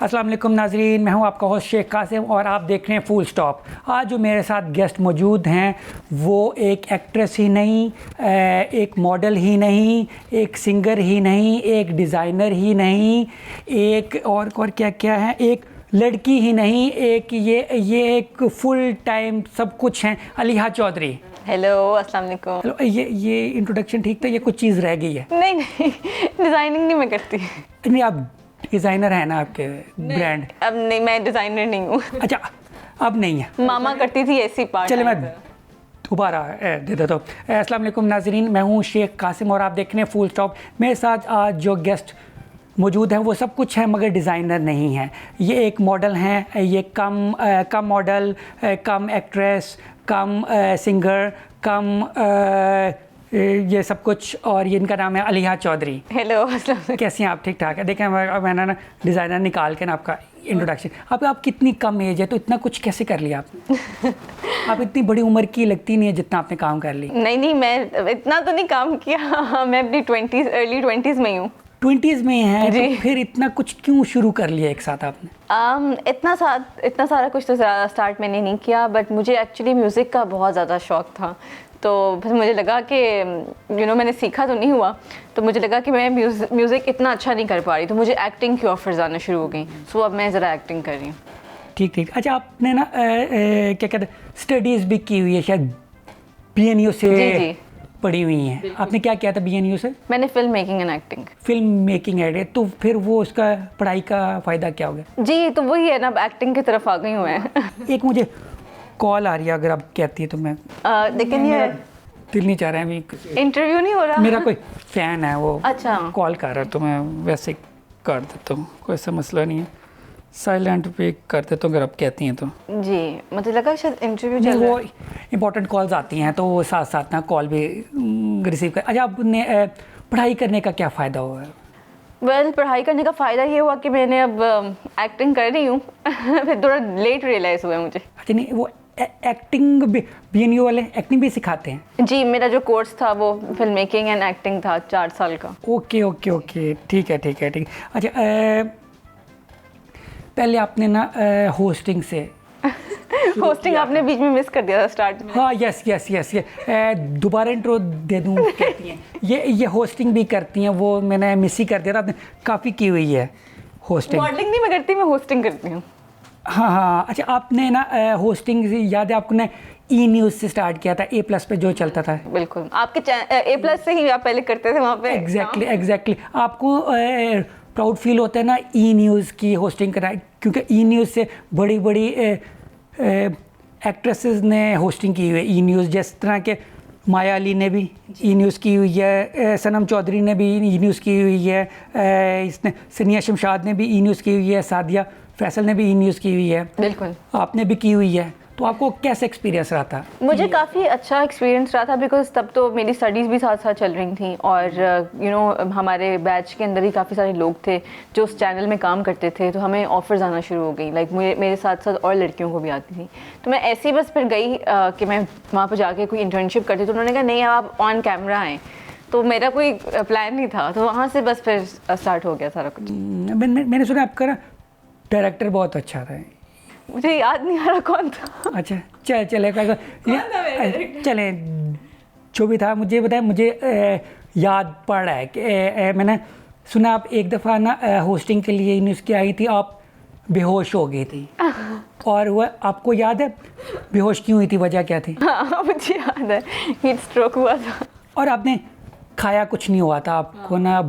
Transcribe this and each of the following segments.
अस्सलाम वालेकुम नाजरीन, मैं हूं आपका होस्ट शेख कासिम और आप देख रहे हैं फुल स्टॉप। आज जो मेरे साथ गेस्ट मौजूद हैं वो एक एक्ट्रेस ही नहीं, एक मॉडल ही नहीं, एक सिंगर ही नहीं, एक डिज़ाइनर ही नहीं, एक और क्या क्या है, एक लड़की ही नहीं, एक ये एक फुल टाइम सब कुछ हैं। अलीहा चौधरी। हेलो, अस्सलाम वालेकुम। हेलो, ये इंट्रोडक्शन ठीक था, ये कुछ चीज़ रह गई है? नहीं डिज़ाइनिंग नहीं मैं करती। नहीं, आप डिज़ाइनर है ना आपके ब्रांड? अब नहीं, मैं डिज़ाइनर नहीं हूँ। अच्छा, अब नहीं है। मामा करती थी ऐसी पार्ट। चले मैं दोबारा दे देता हूँ। अस्सलाम वालेकुम नाजरीन, मैं हूँ शेख कासिम और आप देख रहे हैं फुल स्टॉप। मेरे साथ आज जो गेस्ट मौजूद हैं वो सब कुछ है मगर डिज़ाइनर नहीं है। ये एक मॉडल हैं, ये कम मॉडल, कम एक्ट्रेस, कम सिंगर, कम ये सब कुछ, और ये इनका नाम है अलीहा चौधरी। हेलो, अस्सलाम वालेकुम। कैसी हैं आप? ठीक ठाक है। देखें, मैंने ना डिज़ाइनर निकाल के ना आपका इंट्रोडक्शन। आप कितनी कम एज है तो इतना कुछ कैसे कर लिया आपने? आप इतनी बड़ी उम्र की लगती नहीं है जितना आपने काम कर ली। नहीं, मैं इतना तो नहीं काम किया। मैं अपनी अर्ली 20s में ही हूँ। 20s में है तो फिर इतना कुछ क्यों शुरू कर लिया एक साथ आपने? इतना सारा कुछ तो स्टार्ट मैंने नहीं किया, बट मुझे एक्चुअली म्यूज़िक का बहुत ज़्यादा शौक़ था। तो फिर मुझे लगा कि मैंने सीखा तो नहीं हुआ, तो मुझे लगा कि मैं म्यूज़िक इतना अच्छा नहीं कर पा रही, तो मुझे एक्टिंग की ऑफर्स आना शुरू हो गई। सो अब मैं ज़रा एक्टिंग कर रही हूँ। ठीक। अच्छा, आपने ना क्या कहते हैं, स्टडीज़ भी की हुई है शायद, BNU से? जी पढ़ी हुई हैं। आपने क्या किया था BNU से? मैंने film making and acting. Film making है, तो फिर वो उसका पढ़ाई का फ़ायदा क्या हो गया? जी, तो वही है ना, एक्टिंग की तरफ आ गई हूँ मैं। एक मुझे कॉल आ रही है, अगर आप कहती है तो मैं लेकिन ये दिल नहीं चाह रहा है अभी। इंटरव्यू नहीं हो रहा। मेरा कोई फ़ैन है, वो अच्छा कॉल कर रहा है तो मैं वैसे ही कर देता हूँ, कोई ऐसा मसला नहीं है। साइलेंट पे कर देता हूँ अगर आप कहती हैं तो। जी, मुझे लगा शायद इंटरव्यू चल वो रहा है। इम्पोर्टेंट कॉल्स आती हैं तो वो साथ साथ ना कॉल भी रिसीव कर। अच्छा, आपने पढ़ाई करने का क्या फ़ायदा हुआ है? वेल, पढ़ाई करने का फ़ायदा ये हुआ कि मैंने अब एक्टिंग कर रही हूँ। फिर थोड़ा लेट रियलाइज़ हुआ मुझे। अच्छा, नहीं, वो एक्टिंग BNU वाले एक्टिंग भी सिखाते हैं? जी, मेरा जो कोर्स था वो फिल्म मेकिंग एंड एक्टिंग था, 4 साल का। ओके, ठीक है। अच्छा, पहले आपने ना होस्टिंग से होस्टिंग आपने बीच में मिस कर दिया था स्टार्ट में। हाँ, यस। दोबारा इंट्रो दे दूँ कहती हैं? ये होस्टिंग भी करती हैं, वो मैंने मिस ही कर दिया था। आपने काफ़ी की हुई है होस्टिंग। मॉडलिंग नहीं मैं करती, मैं होस्टिंग करती हूँ। हाँ। अच्छा, आपने ना होस्टिंग याद है आपने E-News से स्टार्ट किया था, A+ पे जो चलता था? बिल्कुल, आपके A+ से ही आप पहले करते थे वहाँ पे। एग्जैक्टली। आपको प्राउड फील होता है ना E-News की होस्टिंग कराई? क्योंकि E-News से बड़ी एक्ट्रेसेस ने होस्टिंग की हुई है E-News, जिस तरह के माया अली ने भी E-News की हुई है, सनम चौधरी ने भी E-News की हुई है, इसने सनिया शमशाद ने भी E-News की हुई है, सादिया फैसल ने भी E-News की हुई है। बिल्कुल, आपने भी की हुई है, तो आपको कैसा एक्सपीरियंस रहा था? मुझे काफ़ी अच्छा एक्सपीरियंस रहा था, बिकॉज तब तो मेरी स्टडीज़ भी साथ साथ चल रही थी, और हमारे बैच के अंदर ही काफ़ी सारे लोग थे जो उस चैनल में काम करते थे, तो हमें ऑफर्स आना शुरू हो गई। लाइक मेरे साथ साथ और लड़कियों को भी आती थी। तो मैं ऐसे ही बस फिर गई कि मैं वहाँ पर जाके कोई इंटर्नशिप करती, तो उन्होंने कहा नहीं आप ऑन कैमरा आएँ। तो मेरा कोई प्लान नहीं था, तो वहाँ से बस फिर स्टार्ट हो गया सारा कुछ। मैंने सुना आपका ना डायरेक्टर बहुत अच्छा था। मुझे याद नहीं आ रहा कौन था। अच्छा, चले जो भी था, मुझे बताया, मुझे याद पड़ रहा है कि मैंने सुना आप एक दफ़ा ना होस्टिंग के लिए न्यूज़ की आई थी, आप बेहोश हो गई थी। और वह आपको याद है बेहोश क्यों हुई थी, वजह क्या थी? हाँ, मुझे याद है, हीट स्ट्रोक हुआ था। और आपने खाया कुछ नहीं हुआ था, आपको ना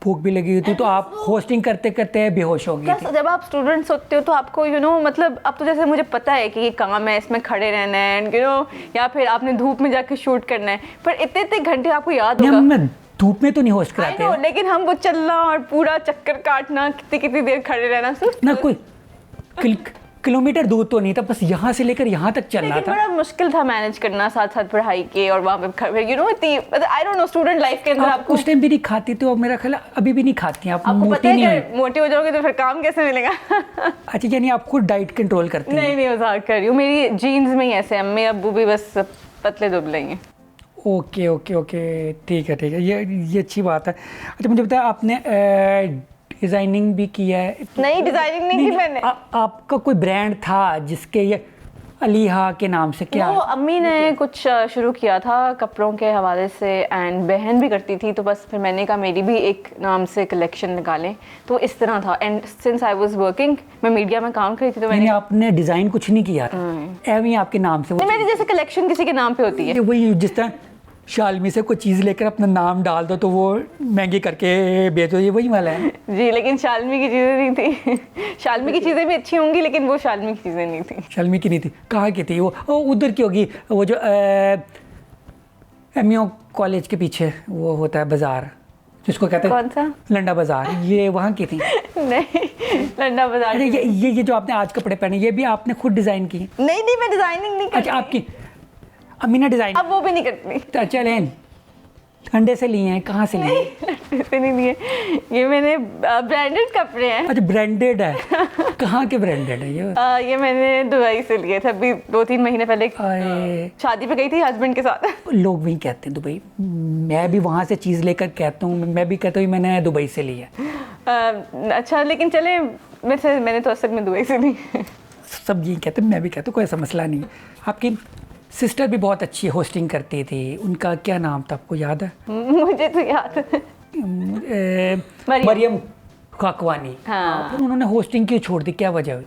भूख भी लगी हुई थी, तो आप होस्टिंग करते करते बेहोश हो गई थी। जब आप स्टूडेंट्स होते हो तो आपको मतलब अब तो जैसे मुझे पता है कि ये काम है, इसमें खड़े रहना है, या फिर आपने धूप में जाके शूट करना है, पर इतने घंटे आपको याद होगा। मैं धूप में तो नहीं होस्ट कराते हैं, लेकिन हम वो चलना और पूरा चक्कर काटना, कितनी देर खड़े रहना, ना कोई किलोमीटर दूर तो नहीं था, बस यहाँ से लेकर यहाँ तक चलना था। बड़ा मुश्किल था मैनेज करना साथ साथ पढ़ाई के, और वहाँ पे I don't know student life के अंदर आपको उस टाइम भी नहीं खाती, तो मेरा ख्याल अभी भी नहीं खाती हैं आप? आपको पता है कि मोटे हो जाओगे तो फिर काम कैसे मिलेगा? अच्छा, यानी आप खुद डाइट कंट्रोल करती हैं? नहीं, मजाक कर रही हूँ, मेरी जीन्स में ही ऐसे अम्मी अब्बू भी बस पतले दुबले हैं। ओके, ठीक है, ये अच्छी बात है। अच्छा, मुझे बताया आपने डिज़ाइनिंग भी किया है? नहीं, डिजाइनिंग नहीं की मैंने। आपका कोई ब्रांड था जिसके ये अलीहा के नाम से क्या? वो अम्मी ने कुछ शुरू किया था कपड़ों के हवाले से, एंड बहन भी करती थी, तो बस फिर मैंने कहा मेरी भी एक नाम से कलेक्शन निकालें, तो इस तरह था। And since I was working, मैं मीडिया में काम कर रही थी, तो मैंने आपने डिज़ाइन कुछ नहीं किया था, एवं ही आपके नाम से? नहीं, मेरी जैसे कलेक्शन किसी के नाम पे होती है, वही जिस तरह शालमी से कोई चीज़ लेकर अपना नाम डाल दो तो वो महंगी करके बेचो, ये वही वाला है? जी, लेकिन शालमी की चीज़ें नहीं थी। शालमी की चीज़ें भी अच्छी होंगी, लेकिन वो शालमी की चीज़ें नहीं थी। शालमी की नहीं थी? कहाँ की थी वो? उधर की होगी, वो जो एमयू कॉलेज के पीछे वो होता है बाज़ार, जिसको कहते हैं कौन सा? लंडा बाज़ार, ये वहाँ की थी? नहीं, लंडा बाजार। अरे ये जो आपने आज कपड़े पहने, ये भी आपने खुद डिज़ाइन की? नहीं, मैं डिजाइनिंग नहीं करती। अच्छा, आपकी अम्मी ने डिज़ाइन? अब वो भी नहीं करती। तो चलें, ठंडे से लिए हैं? कहाँ से लिए हैं? ऐसे नहीं लिए, ये मैंने ब्रांडेड कपड़े हैं। अच्छा, ब्रांडेड है? कहाँ के ब्रांडेड है ये? ये मैंने दुबई से लिए थे, अभी 2-3 महीने पहले। शादी पे गई थी हस्बैंड के साथ। लोग वही कहते हैं दुबई, मैं भी वहाँ से चीज़ लेकर कहता हूँ, मैं भी कहता हूँ मैंने दुबई से ली है। अच्छा, लेकिन चले, मैंने तो असल में दुबई से ली। सब यही कहते हैं, मैं भी कहता हूँ, कोई ऐसा मसला नहीं। आपकी सिस्टर भी बहुत अच्छी होस्टिंग करती थी, उनका क्या नाम था, आपको याद है? मुझे तो याद है, मरियम काकवानी। हाँ। फिर उन्होंने होस्टिंग क्यों छोड़ दी, क्या वजह हुई?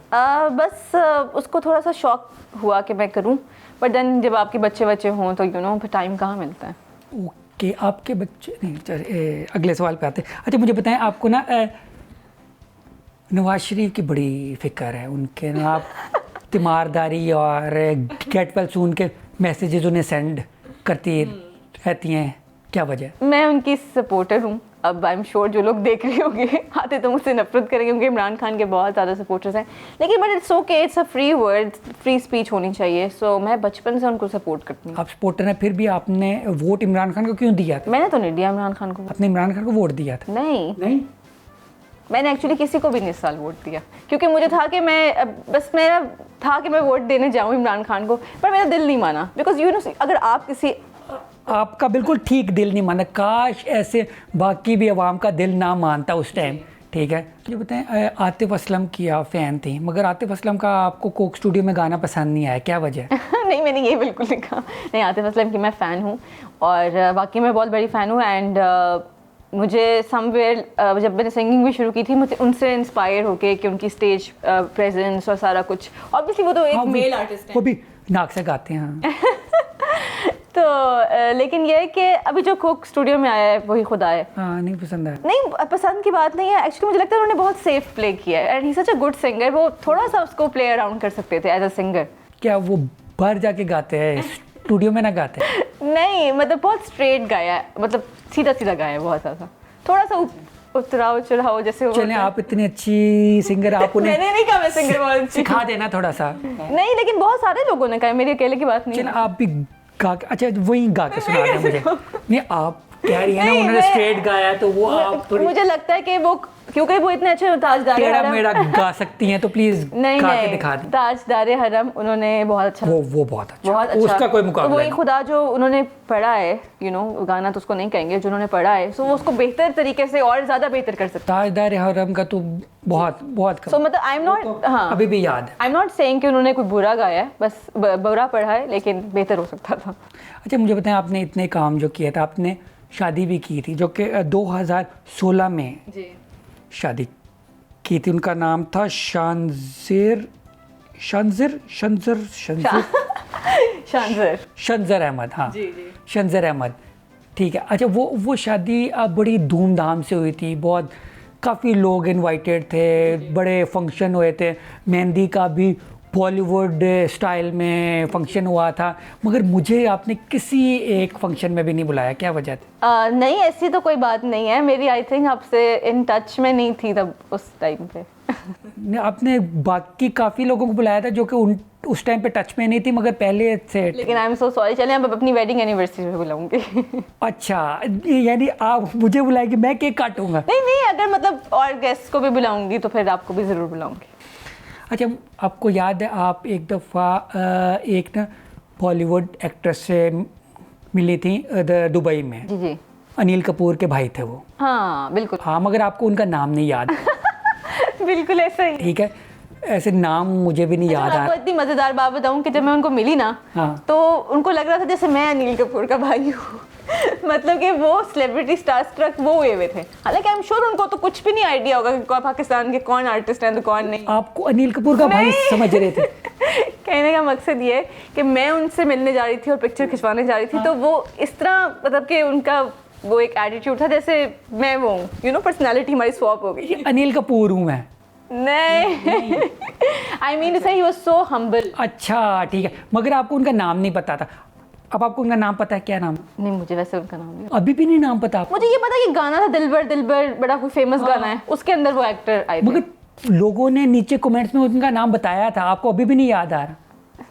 बस उसको थोड़ा सा शौक हुआ कि मैं करूं, बट देन जब आपके बच्चे हों तो फिर टाइम कहाँ मिलता है। ओके, आपके बच्चे नहीं, अगले सवाल पे आते हैं। अच्छा, मुझे बताएं, आपको ना नवाज शरीफ की बड़ी फिक्र है, उनके ना आप तीमारदारी और गेट वेल सून के मैसेजेस उन्हें सेंड करती रहती हैं, क्या वजह? मैं उनकी सपोर्टर हूँ। अब आई एम श्योर जो लोग देख रहे होंगे आते तो मुझसे नफरत करेंगे, क्योंकि इमरान खान के बहुत ज़्यादा सपोर्टर्स हैं, लेकिन but it's okay, it's a free word, free speech होनी चाहिए। सो मैं बचपन से उनको सपोर्ट करती हूँ। आप सपोर्टर हैं, फिर भी आपने वोट इमरान खान को क्यों दिया था? मैंने तो नहीं दिया इमरान खान को। आपने इमरान खान को वोट दिया था? नहीं, मैंने एक्चुअली किसी को भी नहीं इस साल वोट दिया, क्योंकि मुझे था कि मेरा था कि मैं वोट देने जाऊँ इमरान खान को, पर मेरा दिल नहीं माना। बिकॉज अगर आप किसी, आपका बिल्कुल ठीक दिल नहीं माना, काश ऐसे बाकी भी अवाम का दिल ना मानता उस टाइम। ठीक है, ये बताएं, आतिफ असलम की आप फ़ैन थी, मगर आतिफ असलम का आपको कोक स्टूडियो में गाना पसंद नहीं आया, क्या वजह? नहीं, मैंने ये बिल्कुल नहीं कहा। नहीं, आतिफ असलम की मैं फ़ैन हूँ, और बाकी मैं बहुत बड़ी फ़ैन हूँ। एंड मुझे समवेयर जब मैंने सिंगिंग भी शुरू की थी, मुझे उनसे इंस्पायर होके कि उनकी स्टेज प्रेजेंस और सारा कुछ, ऑब्वियसली वो तो एक मेल आर्टिस्ट है, वो भी नाक से गाते हैं। तो लेकिन ये है कि अभी जो कोक स्टूडियो में आया है वही खुदा है। हाँ, नहीं पसंद है? नहीं, पसंद की बात नहीं है, एक्चुअली मुझे लगता है उन्होंने बहुत सेफ प्ले किया है, and he such a good singer. वो थोड़ा सा उसको प्ले अराउंड कर सकते थे एज अ सिंगर। क्या वो बाहर जाके गाते हैं, स्टूडियो में ना गाते? नहीं, मतलब बहुत स्ट्रेट गाया है, मतलब सीधा सीधा गाया है, बहुत ज़्यादा, थोड़ा सा उतराव चढ़ाओ जैसे। चलें, आप इतनी अच्छी सिंगर, आप उन्हें मैंने नहीं कहा मैं सिंगर बहुत अच्छी, सिखा देना थोड़ा सा। नहीं, लेकिन बहुत सारे लोगों ने कहा, मेरी अकेले की बात नहीं चलें, है। आप भी गा के, अच्छा वही गा के सुना दें मुझे। नहीं, आप कह रही है ना उन्होंने स्ट्रेट गाया, तो वो आप थोड़ी, मुझे लगता है कि वो, क्योंकि वो इतने अच्छे ताजदार टेढ़ा मेढ़ा गा सकती हैं, तो प्लीज गा के दिखा दें। ताजदार हरम उन्होंने बहुत अच्छा, वो बहुत अच्छा, बहुत अच्छा, उसका कोई तो मुकाबला वही नहीं। खुदा जो उन्होंने पढ़ा है, गाना तो उसको नहीं कहेंगे, जो उन्होंने पढ़ा है, सो वो उसको बेहतर तरीके से और ज्यादा बेहतर कर सकता ताजदार हरम का तो बहुत बहुत है। मतलब आई एम नॉट, हाँ, अभी भी याद है। आई एम नॉट सेइंग कि उन्होंने कोई बुरा गाया है, बस बुरा पढ़ा है, लेकिन बेहतर हो सकता था। अच्छा, मुझे बताएं, आपने इतने काम जो किया था, आपने शादी भी की थी, जो कि 2016 में शादी की थी, उनका नाम था शानजिर अहमद। हाँ, शानजिर अहमद, ठीक है। अच्छा, वो शादी बड़ी धूमधाम से हुई थी, बहुत काफ़ी लोग इनवाइटेड थे, बड़े फंक्शन हुए थे, मेहंदी का भी बॉलीवुड स्टाइल में फंक्शन हुआ था, मगर मुझे आपने किसी एक फंक्शन में भी नहीं बुलाया, क्या वजह थी? नहीं, ऐसी तो कोई बात नहीं है, मेरी आई थिंक आपसे इन टच में नहीं थी तब उस टाइम पे। आपने बाकी काफ़ी लोगों को बुलाया था जो कि उस टाइम पे टच में नहीं थी, मगर पहले से। लेकिन आई एम सो सॉरी, चलें अब अपनी वेडिंग एनिवर्सरी में बुलाऊंगी। अच्छा, यानी आप मुझे बुलाएंगे, मैं केक काटूंगा? नहीं, अगर मतलब और गेस्ट को भी बुलाऊंगी तो फिर आपको भी ज़रूर बुलाऊंगी। अच्छा, आपको याद है आप एक दफ़ा एक ना बॉलीवुड एक्ट्रेस से मिली थी दुबई में? जी। अनिल कपूर के भाई थे वो। हाँ बिल्कुल। हाँ, मगर आपको उनका नाम नहीं याद। बिल्कुल ऐसा ही। ठीक है, ऐसे नाम मुझे भी नहीं याद आ आपको इतनी मजेदार बात बताऊं कि जब मैं उनको मिली ना, हाँ। तो उनको लग रहा था जैसे मैं अनिल कपूर का भाई हूँ। मतलब कि वो सेलिब्रिटी स्टार स्ट्रक वो हुए हुए थे। हालांकि आई एम श्योर उनको तो कुछ भी नहीं आइडिया होगा कि पाकिस्तान के कौन आर्टिस्ट हैं तो कौन नहीं। आपको अनिल कपूर का भाई समझ रहे थे? कहने का मकसद ये है कि मैं उनसे मिलने जा रही थी और पिक्चर खिंचवाने जा रही थी, तो वो इस तरह मतलब कि उनका वो एक एटीट्यूड था जैसे मैं वो हूँ, यू नो, पर्सनालिटी हमारी स्वैप हो गई। अनिल कपूर हूँ मैं। नहीं, I mean he was so humble. अच्छा ठीक है, मगर आपको उनका नाम नहीं पता था। अब आपको उनका नाम पता है, क्या नाम? नहीं, मुझे वैसे उनका नाम नहीं। अभी भी नहीं नाम पता आपको? मुझे ये पता है कि गाना था दिलबर दिलबर, बड़ा कोई फेमस गाना है, उसके अंदर वो एक्टर आए थे। मगर लोगों ने नीचे कमेंट्स में उनका नाम बताया था, आपको अभी भी नहीं याद आ रहा?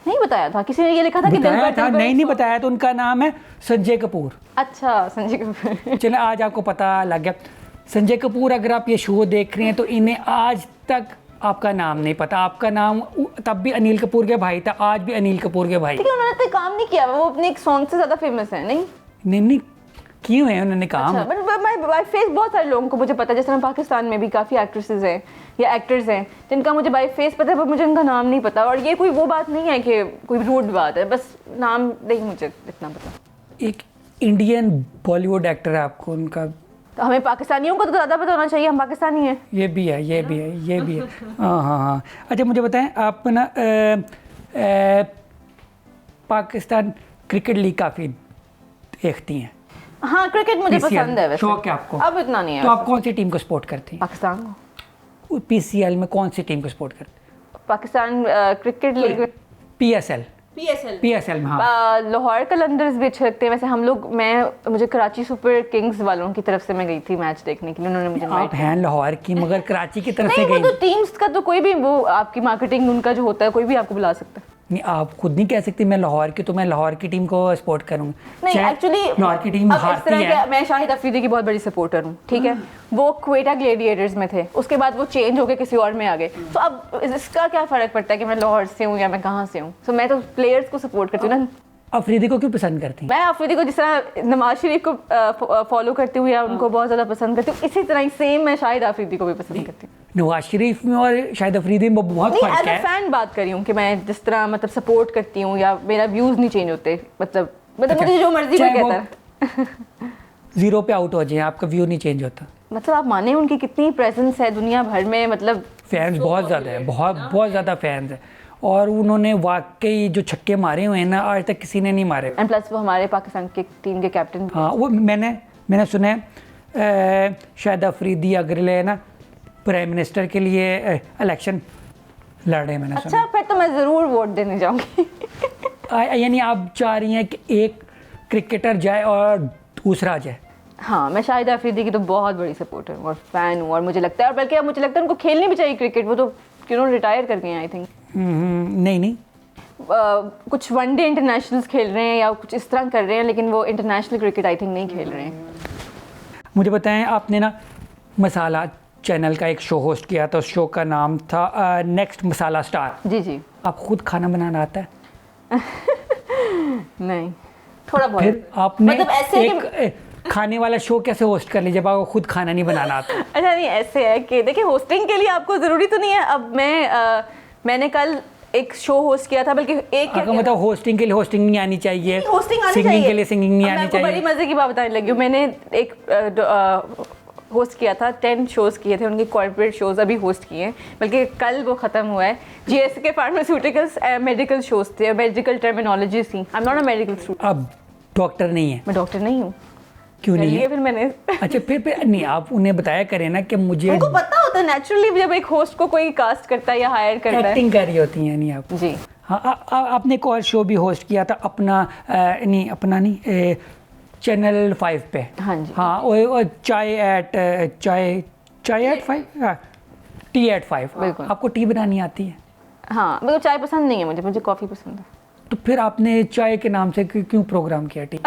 नहीं बताया था, किसी ने ये लिखा था कि बताया दिलबर था? दिलबर। नहीं बताया तो उनका नाम है संजय कपूर। अच्छा, संजय कपूर। चले, आज आपको पता लग गया। संजय कपूर, अगर आप ये शो देख रहे हैं तो इन्हें आज तक आपका नाम नहीं पता। आपका नाम तब भी अनिल कपूर के भाई था, आज भी अनिल कपूर के भाई। लेकिन उन्होंने तो काम नहीं किया, वो अपने एक सॉन्ग से ज्यादा फेमस है। नहीं क्यों है उन्होंने काम? अच्छा, बट बाय फेस बहुत सारे लोगों को मुझे पता है, जैसे पाकिस्तान में भी काफ़ी एक्ट्रेसेस हैं या एक्टर्स हैं जिनका मुझे बाय फेस पता है, पर मुझे उनका नाम नहीं पता। और ये कोई वो बात नहीं है कि कोई रूड बात है, बस नाम नहीं मुझे इतना पता। एक इंडियन बॉलीवुड एक्टर है, आपको उनका? तो हमें पाकिस्तानियों को तो ज़्यादा पता होना चाहिए, हम पाकिस्तानी हैं। ये भी है, ये भी है, ये भी है। हाँ। अच्छा मुझे बताएं, आप ना पाकिस्तान क्रिकेट लीग काफ़ी देखती हैं? हाँ, क्रिकेट मुझे PCL, पसंद है वैसे। शौक है आपको? अब इतना नहीं है। तो आप कौन सी टीम को सपोर्ट करती हैं? पाकिस्तान को। PCL में कौन सी टीम को सपोर्ट करती हैं? Pakistan cricket league. PSL में। हाँ, लाहौर कलंदर्स भी अच्छे लगते हैं वैसे। हम लोग मुझे कराची सुपर किंग्स वालों की तरफ से मैं गई थी मैच देखने के लिए, उन्होंने मुझे आप हैं लाहौर की मगर कराची की तरफ से नहीं, गई? वो तो टीम्स का तो कोई भी वो आपकी मार्केटिंग उनका जो होता है, कोई भी आपको बुला सकता है। नहीं, आप खुद नहीं कह सकती मैं लाहौर की, तो मैं लाहौर की टीम को सपोर्ट करूंगा। नहीं, एक्चुअली लाहौर की टीम हारती है। मैं शाहिद अफरीदी की बहुत बड़ी सपोर्टर हूँ, ठीक है। वो क्वेटा ग्लेडिएटर्स में थे, उसके बाद वो चेंज होकर किसी और में आ गए। तो अब इसका क्या फर्क पड़ता है कि मैं लाहौर से हूँ या मैं कहाँ से हूँ? तो मैं तो प्लेयर्स को सपोर्ट करती हूँ ना। अफरीदी को क्यों पसंद करती हैं? मैं अफरीदी को जिस तरह नवाज शरीफ को फॉलो करती हूँ या उनको बहुत ज़्यादा पसंद करती हूँ, इसी तरह ही सेम मैं शाहिद अफरीदी को भी पसंद करती हूँ। नवाज शरीफ में और शाहिद अफरीदी में बहुत फर्क एज है। अ फैन बात करी हूँ कि मैं जिस तरह मतलब सपोर्ट करती हूँ या मेरा व्यूज़ नहीं चेंज होते, मतलब मुझे जो मर्जी कोई कहता है। 0 पे आउट हो जाए, आपका व्यू नहीं चेंज होता? मतलब आप माने उनकी कितनी प्रेजेंस है दुनिया भर में, मतलब फैंस बहुत ज़्यादा है, बहुत ज़्यादा फैंस है। और उन्होंने वाकई जो छक्के मारे हुए हैं ना, आज तक किसी ने नहीं मारे। एंड प्लस वो हमारे पाकिस्तान के टीम के कैप्टन। हाँ, वो मैंने सुना है शाहिद अफरीदी अगले ना प्राइम मिनिस्टर के लिए इलेक्शन लड़ रहे हैं, मैंने सुना। अच्छा, फिर तो मैं ज़रूर वोट देने जाऊँगी। यानी आप चाह रही हैं कि एक क्रिकेटर जाए और दूसरा जाए? हाँ, मैं शाहिद अफरीदी की तो बहुत बड़ी सपोर्टर हूँ और फैन हूँ, और मुझे लगता है, और बल्कि अब मुझे लगता है उनको खेलनी भी चाहिए क्रिकेट। वो तो रिटायर कर गए हैं आई थिंक। नहीं कुछ वनडे इंटरनेशनल्स खेल रहे हैं या कुछ इस तरह कर रहे हैं, लेकिन वो इंटरनेशनल क्रिकेट आई थिंक नहीं खेल रहे हैं। मुझे बताएं, आपने ना मसाला चैनल का एक शो होस्ट किया था, उस शो का नाम था नेक्स्ट मसाला स्टार। जी। आपको खुद खाना बनाना आता है? नहीं, थोड़ा बहुत। फिर आपने मतलब ऐसे एक खाने वाला शो कैसे होस्ट कर लीजिए जब आपको खुद खाना नहीं बनाना आता? अच्छा, नहीं, ऐसे है कि देखिए, होस्टिंग के लिए आपको ज़रूरी तो नहीं है। अब मैंने कल एक शो होस्ट किया था, बल्कि एक मतलब होस्टिंग के लिए होस्टिंग नहीं आनी चाहिए, होस्टिंग आनी सिंगिंग चाहिए। के लिए सिंगिंग नहीं आनी चाहिए। बड़ी मजे की बात बताने लगी हूँ। मैंने एक होस्ट किया था, 10 शोज़ किए थे, उनके कॉर्पोरेट शोज़ अभी होस्ट किए हैं, बल्कि कल वो ख़त्म हुआ है। GSK फार्मास्यूटिकल्स मेडिकल शोज़ थे, मेडिकल टर्मिनोलॉजीज थी। I am not a medical student. अब डॉक्टर नहीं है? मैं डॉक्टर नहीं हूँ। क्यों नहीं है? फिर मैंने अच्छा, फिर नहीं, आप उन्हें बताया करें ना कि मुझे। उनको पता होता है नेचुरली, जब एक होस्ट को कोई कास्ट करता है या हायर करता है। एक्टिंग कर रही होती हैं नहीं आप? जी हाँ। आपने एक और शो भी होस्ट किया था अपना चैनल 5 पे। हाँ जी। हाँ, वो चाय एट 5, टी एट 5। बिल्कुल। आपको टी बनानी आती है? हाँ, मेरे को चाय पसंद नहीं है, मुझे कॉफ़ी पसंद है। तो फिर आपने चाय के नाम से क्यों प्रोग्राम किया टी?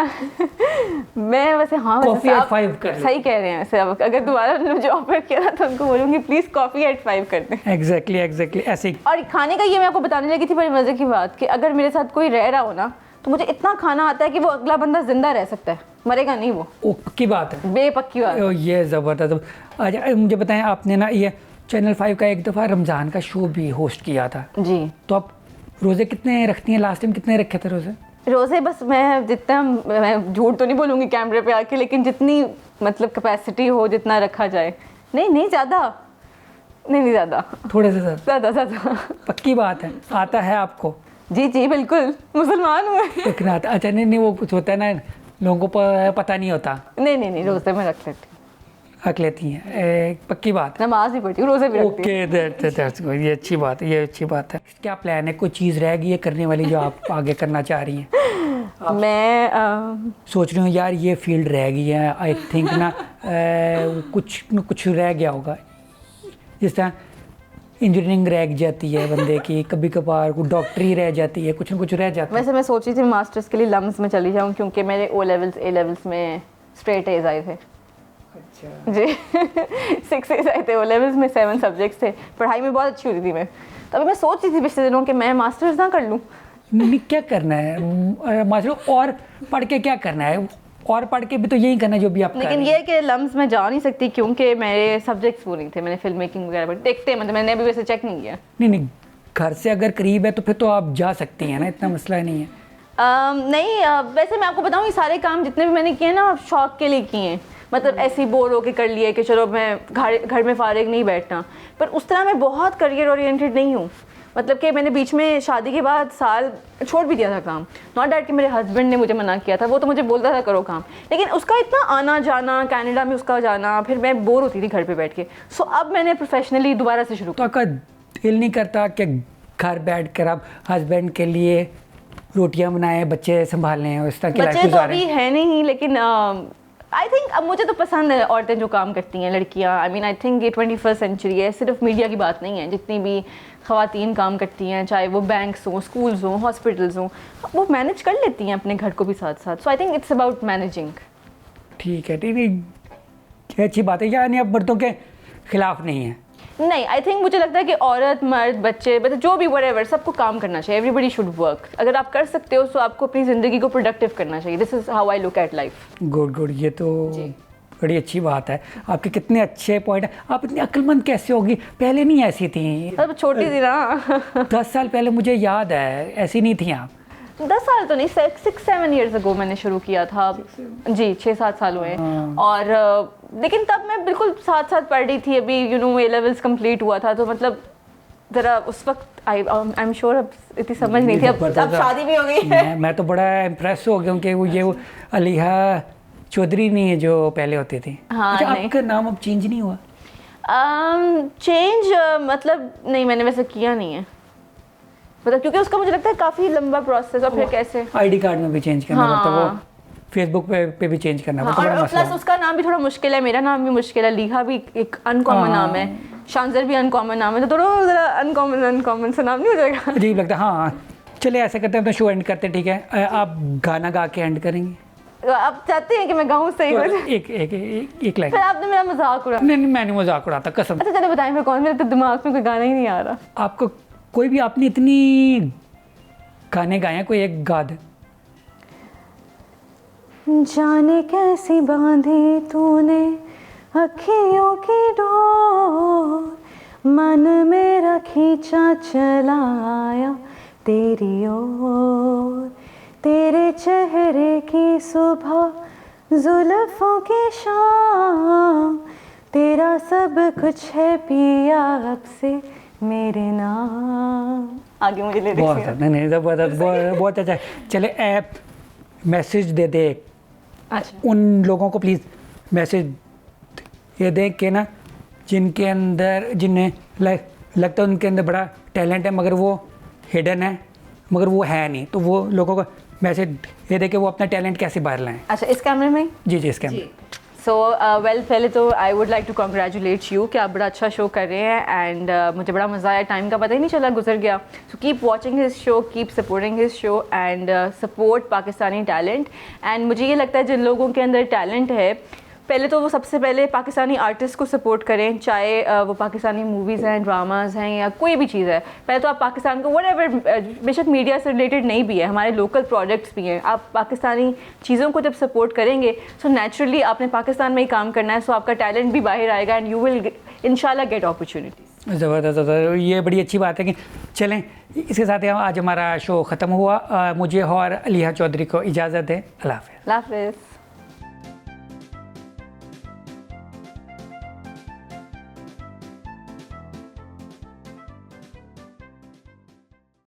मैं वैसे हाँ, कॉफी एट 5 कर सही कह रहे हैं वैसे। अब अगर दोबारा मुझे ऑफर किया ना, तो उनको बोलूँगी प्लीज़ कॉफ़ी एट 5 कर दें। एग्जैक्टली ऐसे ही। और खाने का ये मैं आपको बताने लगी थी बड़ी मज़े की बात, कि अगर मेरे साथ कोई रह रहा हो ना, तो मुझे इतना खाना आता है कि वो अगला बंदा जिंदा रह सकता है। मरेगा नहीं वो, पक्की बात है। बेपक्की बात। ये ज़बरदस्त। अच्छा मुझे बताएं, आपने ना ये चैनल 5 का एक दफ़ा रमज़ान का शो भी होस्ट किया था, जी। तो आप रोज़े कितने रखती हैं? लास्ट टाइम कितने रखे थे रोज़े? रोज़े बस मैं जितना, मैं झूठ तो नहीं बोलूँगी कैमरे पे आके, लेकिन जितनी मतलब कैपेसिटी हो जितना रखा जाए। नहीं ज़्यादा, नहीं ज़्यादा, थोड़े से सर? ज़्यादा। पक्की बात है, आता है आपको? जी बिल्कुल, मुसलमान हुए। लेकिन आता, अच्छा नहीं वो कुछ होता है ना, लोगों को पता नहीं होता। नहीं रोज़े में रख लेती हूँ। रख लेती हैं, पक्की बात है। नमाज भी पढ़ती हूँ, रोज़े भी रखती हूँ। ओके, दैट्स गुड, ये अच्छी बात है, ये अच्छी बात है। क्या प्लान है, कोई चीज़ रह गई है करने वाली जो आप आगे करना चाह रही हैं? मैं सोच रही हूँ यार ये फील्ड रह गई है, आई थिंक ना कुछ रह गया होगा, जिस तरह इंजीनियरिंग रह जाती है बंदे की, कभी कभार कोई डॉक्टरी रह जाती है, कुछ ना कुछ रह जाता है। वैसे मैं सोच रही थी मास्टर्स के लिए लम्स में चली जाऊँ, क्योंकि मेरे ओ लेवल्स ए लेवल्स में स्ट्रेट एज आए थे। अच्छा जी 6 एज आए थे ओ लेवल्स में, 7 सब्जेक्ट्स थे, पढ़ाई में बहुत अच्छी होती थी मैं। तो अभी मैं सोच रही थी पिछले दिनों कि मैं मास्टर्स ना कर लूँ। नहीं, क्या करना है मास्टर, और पढ़ के क्या करना है? और पढ़ के भी तो यही करना है जो भी आप कर लेकिन रहे ये हैं। है कि लम्स में जा नहीं सकती, क्योंकि मेरे सब्जेक्ट्स वो नहीं थे। मैंने फिल्म मेकिंग वगैरह पर देखते हैं, मतलब मैंने अभी वैसे चेक नहीं किया। नहीं घर से अगर करीब है तो फिर तो आप जा सकती हैं ना, इतना मसला नहीं है। वैसे मैं आपको बताऊँ, ये सारे काम जितने भी मैंने किए ना शौक के लिए किए हैं, मतलब ऐसे ही बोर होके कर लिए कि चलो मैं घर में फारिग नहीं बैठना। पर उस तरह मैं बहुत करियर ओरिएंटेड नहीं हूँ, मतलब कि मैंने बीच में शादी के बाद साल छोड़ भी दिया था काम। नॉट डैट कि मेरे हस्बैंड ने मुझे मना किया था, वो तो मुझे बोलता था करो काम, लेकिन उसका इतना आना जाना, कनाडा में उसका जाना, फिर मैं बोर होती थी घर पे बैठ के। सो अब मैंने प्रोफेशनली दोबारा से शुरू तो आपका दिल नहीं करता कि घर बैठ कर आप हस्बैंड के लिए रोटियां बनाएं, बच्चे संभालें और इस तरह की लाइफ बच्चे तो गुजारें? अभी है नहीं, लेकिन आई थिंक अब मुझे तो पसंद है औरतें जो काम करती हैं, लड़कियां। आई थिंक ये 21st सेंचुरी है, सिर्फ मीडिया की बात नहीं है। जितनी भी ख़वातीन काम करती हैं, चाहे वो बैंक्स हों, स्कूल्स हों, हॉस्पिटल्स हों, वो मैनेज कर लेती हैं अपने घर को भी साथ साथ। So I think it's about managing. ठीक है, ये अच्छी बात है, यानी आप मर्दों के खिलाफ नहीं है? नहीं, आई थिंक मुझे लगता है कि औरत, मर्द, बच्चे, मतलब जो भी व्हाटएवर, सबको काम करना चाहिए। Everybody should work. अगर आप कर सकते हो तो आपको अपनी ज़िंदगी को प्रोडक्टिव करना चाहिए। This is how I look at life. Good, ये तो बड़ी अच्छी बात है। आपके कितने अच्छे पॉइंट हैं। आप इतनी अक्लमंद कैसे होगी? पहले नहीं ऐसी थी। अब छोटी थी ना 10 साल पहले मुझे याद है ऐसी नहीं थी आप। 10 साल तो नहीं, 6-7 ईयर्स अगो मैंने शुरू किया था। जी 6-7 साल हुए हैं। और लेकिन तब मैं बिल्कुल साथ साथ पढ़ रही थी। अभी ए लेवल्स कंप्लीट हुआ था, तो मतलब ज़रा उस वक्त आई एम श्योर अब इतनी समझ नहीं थी। अब शादी भी हो गई है। मैं तो बड़ा इम्प्रेस हो गया क्योंकि वो अलीहा चौधरी नहीं है जो पहले होती थी। हाँ, अच्छा, नहीं। आपका नाम अब चेंज नहीं हुआ? चेंज मतलब नहीं, मैंने वैसे किया नहीं है, मतलब क्योंकि उसका मुझे लगता है काफ़ी लंबा प्रोसेस। और फिर कैसे आईडी कार्ड में भी चेंज करना पड़ता है, हाँ। वो फेसबुक पे भी चेंज करना पड़ता है, और बड़ा मसला प्लस उसका नाम भी थोड़ा मुश्किल है, मेरा नाम भी मुश्किल है। लीहा भी एक अनकॉमन नाम है, शानजर भी अनकॉमन नाम है, तो थोड़ा ज़रा अनकॉमन सा नाम नहीं हो जाएगा? अजीब लगता है। हाँ चलिए ऐसा करते हैं, तो शो एंड करते हैं, ठीक है? आप गाना गा के एंड करेंगे? आप चाहते हैं कि मैं गाऊँ सही तो कुछ? एक लाइन। फिर आपने मेरा मजाक उड़ा। नहीं मैं नहीं मजाक उड़ाता, कसम। अच्छा चलो बताएं, मैं कौन, मेरे तो दिमाग में कोई गाना ही नहीं आ रहा। आपको कोई भी, आपने इतनी गाने गाए हैं, कोई एक गा दे। जाने कैसी बांधी तूने अखियों की डोर, मन मेरा खींचा चलाया तेरी ओर, तेरे चेहरे की सुबह जुल्फों की शाम, तेरा सब कुछ है पिया अब से मेरे नाम। आगे मुझे ले बहुत नहीं ज़बरदस्त, बहुत अच्छा। चले ऐप मैसेज दे दे अच्छा। उन लोगों को, प्लीज़ मैसेज ये दें कि ना जिनके अंदर, जिन्हें लगता है उनके अंदर बड़ा टैलेंट है मगर वो हिडन है, मगर वो है नहीं, तो वो लोगों को मैसेज ये दे कि वो अपना टैलेंट कैसे बाहर लाएं। अच्छा, इस कैमरे में? जी इस कैमरे। सो वेल, पहले तो I would like to congratulate you कि आप बड़ा अच्छा शो कर रहे हैं। एंड मुझे बड़ा मज़ा आया, टाइम का पता ही नहीं चला, गुजर गया। So keep watching his show, keep supporting his show and support Pakistani talent. And मुझे ये लगता है जिन लोगों के अंदर टैलेंट है पहले तो वो सबसे पहले पाकिस्तानी आर्टिस्ट को सपोर्ट करें, चाहे वो पाकिस्तानी मूवीज़ हैं, ड्रामाज हैं या कोई भी चीज़ है। पहले तो आप पाकिस्तान को व्हाटएवर, बेशक मीडिया से रिलेटेड नहीं भी है, हमारे लोकल प्रोजेक्ट्स भी हैं, आप पाकिस्तानी चीज़ों को जब सपोर्ट करेंगे सो नेचुरली आपने पाकिस्तान में ही काम करना है, सो आपका टैलेंट भी बाहर आएगा एंड यू विल इंशाल्लाह गेट अपॉर्चुनिटीज़। ज़बरदस्त, ये बड़ी अच्छी बात है कि चलें इसके साथ ही आज हमारा शो ख़त्म हुआ। मुझे और अलीहा चौधरी को इजाज़त दें। अल्लाह हाफ़िज़। अल्लाह हाफ़िज़।